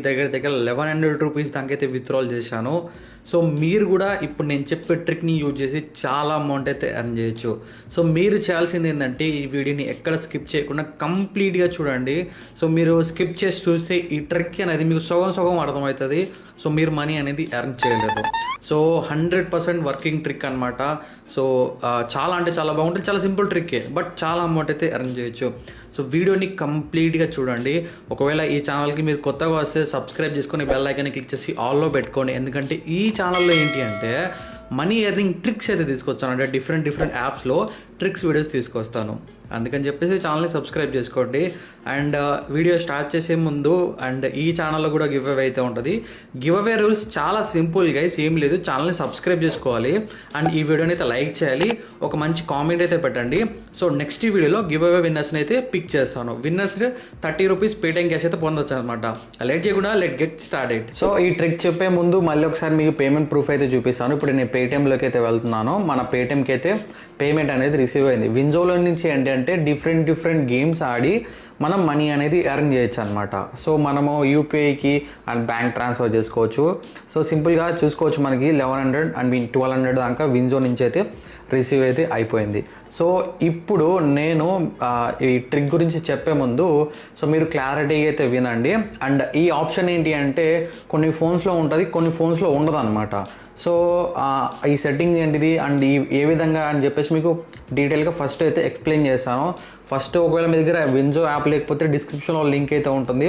దగ్గర దగ్గర 1100 రూపీస్ దానికైతే విత్డ్రాల్ చేశాను. సో మీరు కూడా ఇప్పుడు నేను చెప్పే ట్రిక్ని యూజ్ చేసి చాలా అమౌంట్ అయితే ఎర్న్ చేయొచ్చు. సో మీరు చేయాల్సింది ఏంటంటే ఈ వీడియోని ఎక్కడ స్కిప్ చేయకుండా కంప్లీట్గా చూడండి. సో మీరు స్కిప్ చేసి చూస్తే ఈ ట్రిక్ అనేది మీకు సగం సగం అర్థమవుతుంది. సో మీరు మనీ అనేది ఎర్న్ చేయలేరు. సో 100% వర్కింగ్ ట్రిక్ అనమాట. సో చాలా అంటే చాలా బాగుంటుంది. చాలా సింపుల్ ట్రిక్కే, బట్ చాలా అమౌంట్ అయితే ఎర్న్ చేయొచ్చు. సో వీడియోని కంప్లీట్గా చూడండి. ఒకవేళ ఈ ఛానల్కి మీరు కొత్తగా వస్తే సబ్స్క్రైబ్ చేసుకొని బెల్ ఐకాన్ని క్లిక్ చేసి ఆల్లో పెట్టుకోండి. ఎందుకంటే ఈ ఛానల్లో ఏంటి అంటే మనీ ఎర్నింగ్ ట్రిక్స్ అయితే తీసుకొస్తాను. అంటే డిఫరెంట్ యాప్స్లో ట్రిక్స్ వీడియోస్ తీసుకొస్తాను. అందుకని చెప్పేసి ఛానల్ని సబ్స్క్రైబ్ చేసుకోండి. అండ్ వీడియో స్టార్ట్ చేసే ముందు అండ్ ఈ ఛానల్లో కూడా గివ్ అవే అయితే ఉంటుంది. గివ్ అవే రూల్స్ చాలా సింపుల్ గైస్, ఏం లేదు. ఛానల్ని సబ్స్క్రైబ్ చేసుకోవాలి అండ్ ఈ వీడియోని అయితే లైక్ చేయాలి, ఒక మంచి కామెంట్ అయితే పెట్టండి. సో నెక్స్ట్ వీడియోలో గివ్ అవే విన్నర్స్ని అయితే పిక్ చేస్తాను. విన్నర్స్ 30 రూపీస్ పేటిఎం క్యాష్ అయితే పొందొచ్చు అనమాట. లేట్ చేయకుండా లెట్ గెట్ స్టార్టెడ్. సో ఈ ట్రిక్ చెప్పే ముందు మళ్ళీ ఒకసారి మీకు పేమెంట్ ప్రూఫ్ అయితే చూపిస్తాను. ఇప్పుడు నేను పేటిఎంలోకి అయితే వెళ్తున్నాను. మన పేటిఎంకి అయితే పేమెంట్ అనేది రిసీవ్ అయింది. వింజోలో నుంచి ఏంటంటే డిఫరెంట్ గేమ్స్ ఆడి మనం మనీ అనేది ఎర్న్ చేయొచ్చు అనమాట. సో మనము యూపీఐకి అండ్ బ్యాంక్ ట్రాన్స్ఫర్ చేసుకోవచ్చు. సో సింపుల్గా చూసుకోవచ్చు, మనకి 1100 అండ్ 1200 దాకా వింజో నుంచి అయితే రిసీవ్ అయితే అయిపోయింది. సో ఇప్పుడు నేను ఈ ట్రిక్ గురించి చెప్పే ముందు సో మీరు క్లారిటీగా అయితే వినండి. అండ్ ఈ ఆప్షన్ ఏంటి అంటే కొన్ని ఫోన్స్లో ఉంటుంది, కొన్ని ఫోన్స్లో ఉండదు అనమాట. సో ఈ సెట్టింగ్ ఏంటిది అండ్ ఏ విధంగా అని చెప్పేసి మీకు డీటెయిల్గా ఫస్ట్ అయితే ఎక్స్ప్లెయిన్ చేస్తాను. ఫస్ట్ ఒకవేళ మీ దగ్గర వింజో యాప్ లేకపోతే డిస్క్రిప్షన్లో లింక్ అయితే ఉంటుంది,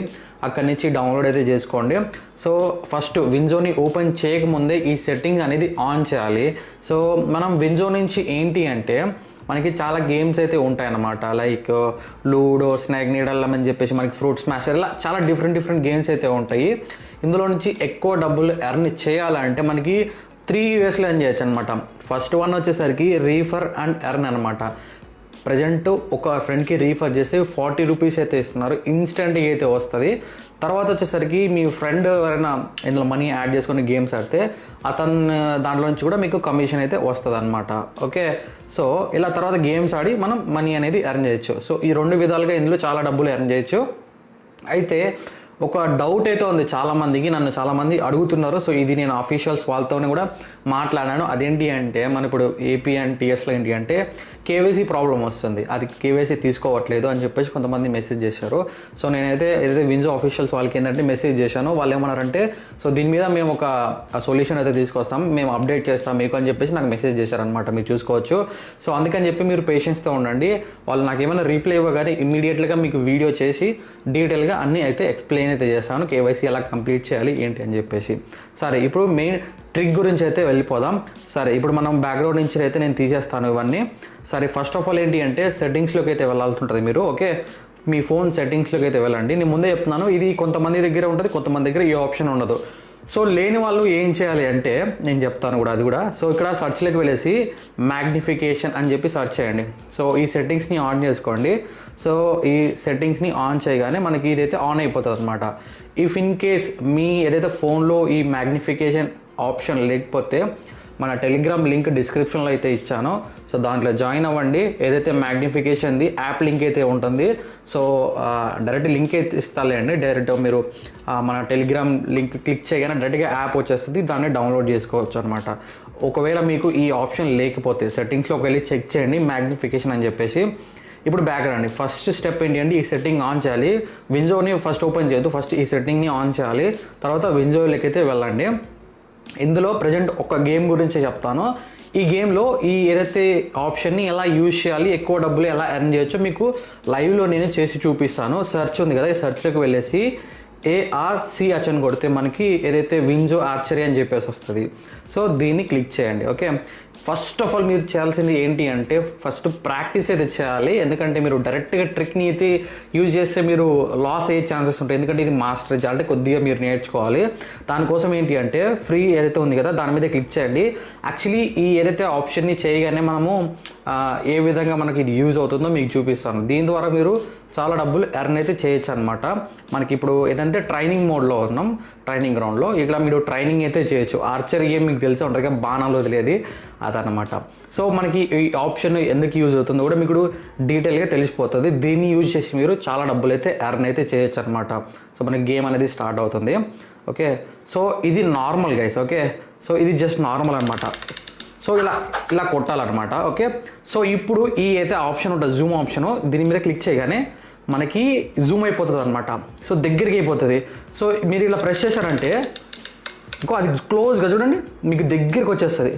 అక్కడి నుంచి డౌన్లోడ్ అయితే చేసుకోండి. సో ఫస్ట్ వింజోని ఓపెన్ చేయకముందే ఈ సెట్టింగ్ అనేది ఆన్ చేయాలి. సో మనం వింజో నుంచి ఏంటి అంటే మనకి చాలా గేమ్స్ అయితే ఉంటాయన్నమాట. లైక్ లూడో, స్నేక్ నీడల్లం అని చెప్పేసి మనకి ఫ్రూట్ స్మాషర్, ఇలా చాలా డిఫరెంట్ గేమ్స్ అయితే ఉంటాయి. ఇందులో నుంచి ఎక్కువ డబ్బులు ఎర్న్ చేయాలంటే మనకి 3 waysలో ఎర్న్ చేయొచ్చు అనమాట. ఫస్ట్ వన్ వచ్చేసరికి రీఫర్ అండ్ ఎర్న్ అనమాట. ప్రజెంట్ ఒక ఫ్రెండ్కి రీఫర్ చేస్తే 40 రూపీస్ అయితే ఇస్తున్నారు, ఇన్స్టెంట్గా అయితే వస్తుంది. తర్వాత వచ్చేసరికి మీ ఫ్రెండ్ ఎవరైనా ఇందులో మనీ యాడ్ చేసుకుని గేమ్స్ ఆడితే అతను దాంట్లో నుంచి కూడా మీకు కమిషన్ అయితే వస్తుంది అనమాట. ఓకే, సో ఇలా తర్వాత గేమ్స్ ఆడి మనం మనీ అనేది ఎర్న్ చేయొచ్చు. సో ఈ 2 విధాలుగా ఇందులో చాలా డబ్బులు ఎర్న్ చేయొచ్చు. అయితే ఒక డౌట్ అయితే ఉంది చాలామందికి, నన్ను చాలామంది అడుగుతున్నారు. సో ఇది నేను అఫీషియల్స్ వాళ్ళతోనే కూడా మాట్లాడాను. అదేంటి అంటే మన ఇప్పుడు ఏపీ అండ్ టీఎస్లో ఏంటి అంటే కేవైసీ ప్రాబ్లం వస్తుంది, అది కేవైసీ తీసుకోవట్లేదు అని చెప్పేసి కొంతమంది మెసేజ్ చేశారు. సో నేనైతే ఏదైతే వింజో అఫీషియల్స్ వాళ్ళకి ఏంటంటే మెసేజ్ చేశాను. వాళ్ళు ఏమన్నారంటే సో దీని మీద మేము ఒక సొల్యూషన్ అయితే తీసుకొస్తాం, మేము అప్డేట్ చేస్తాం మీకు అని చెప్పేసి నాకు మెసేజ్ చేశారనమాట. మీరు చూసుకోవచ్చు. సో అందుకని చెప్పి మీరు పేషెన్స్తో ఉండండి. వాళ్ళు నాకు ఏమైనా రీప్లై ఇవ్వగానే ఇమ్మీడియట్గా మీకు వీడియో చేసి డీటెయిల్గా అన్నీ అయితే ఎక్స్ప్లెయిన్ అయితే చేస్తాను, కేవైసీ ఎలా కంప్లీట్ చేయాలి ఏంటి అని చెప్పేసి. సరే, ఇప్పుడు మెయిన్ ట్రిక్ గురించి అయితే వెళ్ళిపోదాం. సరే, ఇప్పుడు మనం బ్యాక్గ్రౌండ్ నుంచి అయితే నేను తీసేస్తాను ఇవన్నీ. సరే, ఫస్ట్ ఆఫ్ ఆల్ ఏంటి అంటే సెట్టింగ్స్లోకి అయితే వెళ్ళాల్సి ఉంటుంది మీరు. ఓకే, మీ ఫోన్ సెట్టింగ్స్లోకి అయితే వెళ్ళండి. నేను ముందే చెప్తున్నాను, ఇది కొంతమంది దగ్గర ఉంటుంది, కొంతమంది దగ్గర ఈ ఆప్షన్ ఉండదు. సో లేని వాళ్ళు ఏం చేయాలి అంటే నేను చెప్తాను కూడా, అది కూడా. సో ఇక్కడ సర్చ్లోకి వెళ్ళేసి మ్యాగ్నిఫికేషన్ అని చెప్పి సర్చ్ చేయండి. సో ఈ సెట్టింగ్స్ని ఆన్ చేసుకోండి. సో ఈ సెట్టింగ్స్ని ఆన్ చేయగానే మనకి ఇదైతే ఆన్ అయిపోతుంది అనమాట. ఇఫ్ ఇన్ కేస్ మీ ఏదైతే ఫోన్లో ఈ మ్యాగ్నిఫికేషన్ ఆప్షన్ లేకపోతే మన టెలిగ్రామ్ లింక్ డిస్క్రిప్షన్లో అయితే ఇచ్చాను. సో దాంట్లో జాయిన్ అవ్వండి. ఏదైతే మ్యాగ్నిఫికేషన్ది యాప్ లింక్ అయితే ఉంటుంది. సో డైరెక్ట్ లింక్ అయితే ఇస్తాలేండి. డైరెక్ట్ మీరు మన టెలిగ్రామ్ లింక్ క్లిక్ చేయగానే డైరెక్ట్గా యాప్ వచ్చేస్తుంది, దాన్ని డౌన్లోడ్ చేసుకోవచ్చు అనమాట. ఒకవేళ మీకు ఈ ఆప్షన్ లేకపోతే సెట్టింగ్స్లోకి వెళ్ళి చెక్ చేయండి మ్యాగ్నిఫికేషన్ అని చెప్పేసి. ఇప్పుడు బ్యాక్ రండి. ఫస్ట్ స్టెప్ ఏంటి అంటే ఈ సెట్టింగ్ ఆన్ చేయాలి. వింజోని ఫస్ట్ ఓపెన్ చేయొద్దు, ఫస్ట్ ఈ సెట్టింగ్ని ఆన్ చేయాలి. తర్వాత వింజోలోకి అయితే వెళ్ళండి. ఇందులో ప్రజెంట్ ఒక గేమ్ గురించి చెప్తాను. ఈ గేమ్లో ఈ ఏదైతే ఆప్షన్ని ఎలా యూజ్ చేయాలి, ఎక్కువ డబ్బులు ఎలా ఎర్న్ చేయొచ్చో మీకు లైవ్లో నేను చేసి చూపిస్తాను. సెర్చ్ ఉంది కదా, ఈ సెర్చ్లోకి వెళ్ళేసి ARCH అని కొడితే మనకి ఏదైతే వింజో ఆర్చరీ అని చెప్పేసి వస్తుంది. సో దీన్ని క్లిక్ చేయండి. ఓకే, ఫస్ట్ ఆఫ్ ఆల్ మీరు చేయాల్సింది ఏంటి అంటే ఫస్ట్ ప్రాక్టీస్ అయితే చేయాలి. ఎందుకంటే మీరు డైరెక్ట్గా ట్రిక్ని అయితే యూజ్ చేస్తే మీరు లాస్ అయ్యే ఛాన్సెస్ ఉంటాయి. ఎందుకంటే ఇది మాస్టర్ అంటే కొద్దిగా మీరు నేర్చుకోవాలి. దానికోసం ఏంటి అంటే ఫ్రీ ఏదైతే ఉంది కదా దాని మీద క్లిక్ చేయండి. యాక్చువల్లీ ఈ ఏదైతే ఆప్షన్ని చేయగానే మనము ఏ విధంగా మనకి ఇది యూజ్ అవుతుందో మీకు చూపిస్తాను. దీని ద్వారా మీరు చాలా డబ్బులు ఎర్న్ అయితే చేయొచ్చు అనమాట. మనకి ఇప్పుడు ఏదంటే ట్రైనింగ్ మోడ్లో ఉన్నాం, ట్రైనింగ్ గ్రౌండ్లో. ఇక్కడ మీరు ట్రైనింగ్ అయితే చేయొచ్చు. ఆర్చరీ గేమ్ మీకు తెలిసే ఉంటుంది కదా, బాణాలు వదిలేది అదనమాట. సో మనకి ఈ ఆప్షన్ ఎందుకు యూజ్ అవుతుందో కూడా మీకు డీటెయిల్గా తెలిసిపోతుంది. దీన్ని యూజ్ చేసి మీరు చాలా డబ్బులు అయితే ఎర్న్ అయితే చేయొచ్చు అనమాట. సో మనకి గేమ్ అనేది స్టార్ట్ అవుతుంది. ఓకే, సో ఇది నార్మల్ గైస్. ఓకే, సో ఇది జస్ట్ నార్మల్ అనమాట. సో ఇలా కొట్టాలన్నమాట. ఓకే, సో ఇప్పుడు ఈ అయితే ఆప్షన్ ఉంటుంది, జూమ్ ఆప్షన్, దీని మీద క్లిక్ చేయగానే మనకి జూమ్ అయిపోతుంది అనమాట. సో దగ్గరికి అయిపోతుంది. సో మీరు ఇలా ప్రెస్ చేశారంటే ఇంకో అది క్లోజ్గా చూడండి, మీకు దగ్గరికి వచ్చేస్తుంది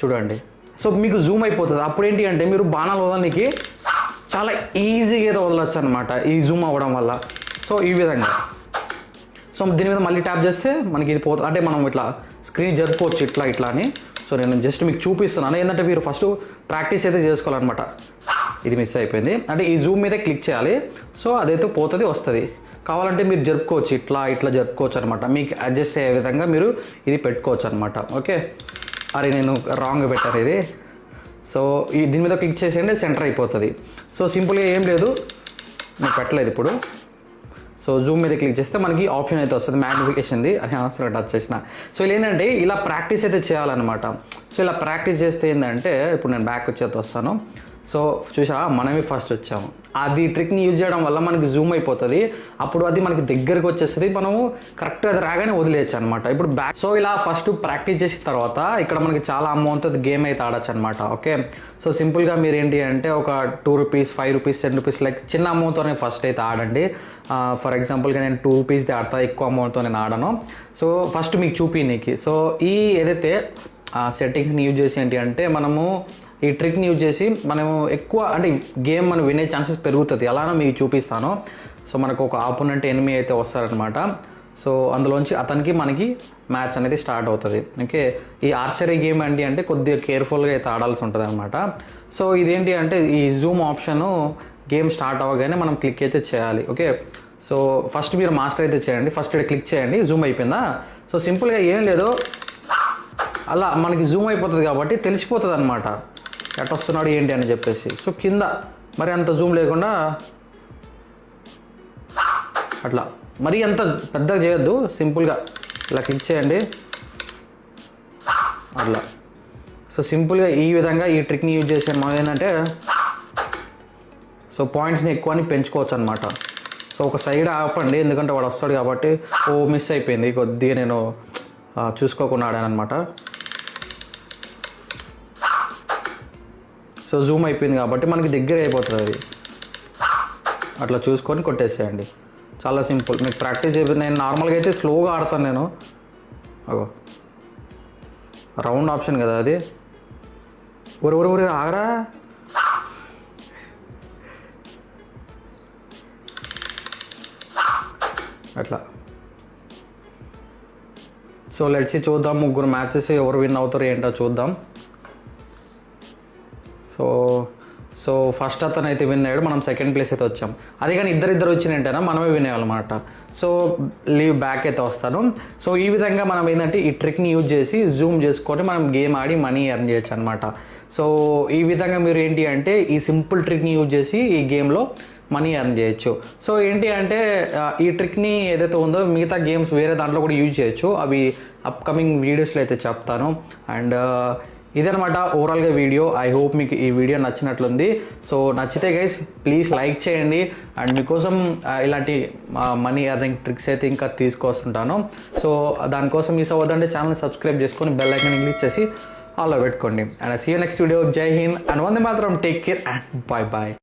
చూడండి. సో మీకు జూమ్ అయిపోతుంది. అప్పుడు ఏంటి అంటే మీరు బాణాలు వదలడానికి చాలా ఈజీగా ఏదో వదలొచ్చు అనమాట ఈ జూమ్ అవ్వడం వల్ల. సో ఈ విధంగా సో దీని మీద మళ్ళీ ట్యాప్ చేస్తే మనకి ఇది పోతుంది. అంటే మనం ఇట్లా స్క్రీన్ జరుపుకోవచ్చు ఇట్లా అని. సో నేను జస్ట్ మీకు చూపిస్తున్నాను, ఏంటంటే మీరు ఫస్ట్ ప్రాక్టీస్ అయితే చేసుకోవాలన్నమాట. ఇది మిస్ అయిపోయింది. అంటే ఈ జూమ్ మీద క్లిక్ చేయాలి. సో అదైతే పోతుంది, వస్తుంది. కావాలంటే మీరు జరుపుకోవచ్చు, ఇట్లా జరుపుకోవచ్చు అనమాట. మీకు అడ్జస్ట్ అయ్యే విధంగా మీరు ఇది పెట్టుకోవచ్చు అనమాట. ఓకే, అరే నేను రాంగ్ పెట్టాను ఇది. సో దీని మీద క్లిక్ చేసేయండి, సెంటర్ అయిపోతుంది. సో సింపుల్గా ఏం లేదు, నేను పెట్టలేదు ఇప్పుడు. సో జూమ్ మీద క్లిక్ చేస్తే మనకి ఆప్షన్ అయితే వస్తుంది, మ్యాగ్నిఫికేషన్ది అని అవసరం టచ్ చేసిన. సో ఇలా ఏంటంటే ఇలా ప్రాక్టీస్ అయితే చేయాలన్నమాట. సో ఇలా ప్రాక్టీస్ చేస్తే ఏంటంటే ఇప్పుడు నేను బ్యాక్ వచ్చేది వస్తాను. సో చూసా మనమే ఫస్ట్ వచ్చాము. అది ట్రిక్ని యూజ్ చేయడం వల్ల మనకి జూమ్ అయిపోతుంది. అప్పుడు అది మనకి దగ్గరికి వచ్చేస్తుంది, మనము కరెక్ట్గా అది రాగానే వదిలేయచ్చు అనమాట. ఇప్పుడు బ్యాక్ సో ఇలా ఫస్ట్ ప్రాక్టీస్ చేసిన తర్వాత ఇక్కడ మనకి చాలా అమౌంట్ గేమ్ అయితే ఆడచ్చు అనమాట. ఓకే, సో సింపుల్గా మీరు ఏంటి అంటే ఒక ₹2, ₹5, ₹10 లైక్ చిన్న అమౌంట్తోనే ఫస్ట్ అయితే ఆడండి. ఫర్ ఎగ్జాంపుల్గా నేను ₹2 ఆడతా, ఎక్కువ అమౌంట్తో నేను ఆడను. సో ఫస్ట్ మీకు చూపినీకి సో ఈ ఏదైతే సెట్టింగ్స్ని యూజ్ చేసి ఏంటి అంటే మనము ఈ ట్రిక్ని యూజ్ చేసి మనము ఎక్కువ అంటే గేమ్ మనం వినే ఛాన్సెస్ పెరుగుతుంది. అలానే మీకు చూపిస్తాను. సో మనకు ఒక ఆపోనెంట్ ఎనిమీ అయితే వస్తారనమాట. సో అందులోంచి అతనికి మనకి మ్యాచ్ అనేది స్టార్ట్ అవుతుంది. ఓకే, ఈ ఆర్చరీ గేమ్ ఏంటి అంటే కొద్దిగా కేర్ఫుల్గా అయితే ఆడాల్సి ఉంటుంది అనమాట. సో ఇదేంటి అంటే ఈ జూమ్ ఆప్షను గేమ్ స్టార్ట్ అవ్వగానే మనం క్లిక్ అయితే చేయాలి. ఓకే, సో ఫస్ట్ మీరు మాస్టర్ అయితే చేయండి. ఫస్ట్ ఇక్కడ క్లిక్ చేయండి, జూమ్ అయిపోయిందా. సో సింపుల్గా ఏం లేదు, అలా మనకి జూమ్ అయిపోతుంది కాబట్టి తెలిసిపోతుంది అనమాట ఎట్ వస్తున్నాడు ఏంటి అని చెప్పేసి. సో కింద మరి అంత జూమ్ లేకుండా అట్లా మరీ అంత పెద్దగా చేయొద్దు, సింపుల్గా ఇలా క్లిక్ చేయండి అట్లా. సో సింపుల్గా ఈ విధంగా ఈ ట్రిక్ని యూజ్ చేసే మనం ఏంటంటే సో పాయింట్స్ని ఎక్కువ పెంచుకోవచ్చు అనమాట. సో ఒక సైడ్ ఆపండి, ఎందుకంటే వాడు వస్తాడు కాబట్టి. మిస్ అయిపోయింది కొద్దిగా, నేను చూసుకోకుండా ఆడాను అనమాట. సో జూమ్ అయిపోయింది కాబట్టి మనకి దగ్గర అయిపోతుంది అది. అట్లా చూసుకొని కొట్టేసేయండి, చాలా సింపుల్. మీకు ప్రాక్టీస్ చేయాలి. నేను నార్మల్గా అయితే స్లోగా ఆడతాను నేను. అగో రౌండ్ ఆప్షన్ కదా అది. ఊరి ఆగరా. అట్లా. సో లెట్స్ చూద్దాం, ముగ్గురు మ్యాచెస్ ఎవరు విన్ అవుతారు ఏంటో చూద్దాం. సో ఫస్ట్ అతను అయితే విన్ అయ్యాడు, మనం సెకండ్ ప్లేస్ అయితే వచ్చాం. అదే కానీ ఇద్దరు వచ్చినట్టేనా మనమే విన్ అయ్యాలన్నమాట. సో లీవ్ బ్యాక్ అయితే వస్తాను. సో ఈ విధంగా మనం ఏంటంటే ఈ ట్రిక్ని యూజ్ చేసి జూమ్ చేసుకొని మనం గేమ్ ఆడి మనీ ఎర్న్ చేయొచ్చు అనమాట. సో ఈ విధంగా మీరు ఏంటి అంటే ఈ సింపుల్ ట్రిక్ని యూజ్ చేసి ఈ గేమ్లో మనీ ఎర్న్ చేయొచ్చు. సో ఏంటి అంటే ఈ ట్రిక్ని ఏదైతే ఉందో మిగతా గేమ్స్ వేరే దాంట్లో కూడా యూజ్ చేయొచ్చు. అవి అప్కమింగ్ వీడియోస్లో అయితే చెప్తాను. అండ్ ఇదనమాట ఓవరాల్గా వీడియో. ఐ హోప్ మీకు ఈ వీడియో నచ్చినట్లుంది. సో నచ్చితే గైస్ ప్లీజ్ లైక్ చేయండి. అండ్ మీకోసం ఇలాంటి మనీ ఎర్నింగ్ ట్రిక్స్ అయితే ఇంకా తీసుకొస్తుంటాను. సో దానికోసం మిస్ అవ్వద్దంటే ఛానల్ సబ్స్క్రైబ్ చేసుకొని బెల్ ఐకాన్ క్లిక్ చేసి ఆల్లో పెట్టుకోండి. And see you next video. Jai Hind and Vande Mataram. Take care and bye.